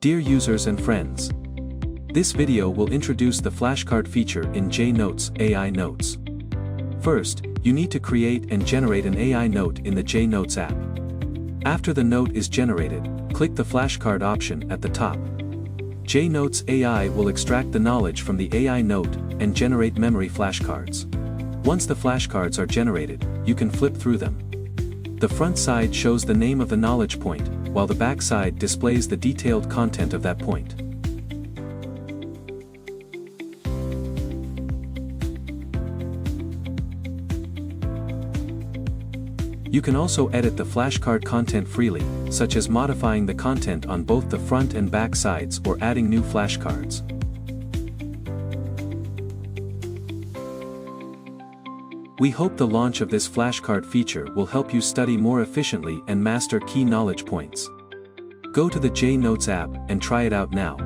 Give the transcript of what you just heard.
Dear users and friends, this video will introduce the flashcard feature in Jnotes AI Notes. First, you need to create and generate an AI note in the Jnotes app. After the note is generated, click the flashcard option at the top. Jnotes AI will extract the knowledge from the AI note and generate memory flashcards. Once the flashcards are generated, you can flip through them. The front side shows the name of the knowledge point, while the back side displays the detailed content of that point. You can also edit the flashcard content freely, such as modifying the content on both the front and back sides or adding new flashcards. We hope the launch of this flashcard feature will help you study more efficiently and master key knowledge points. Go to the Jnotes app and try it out now.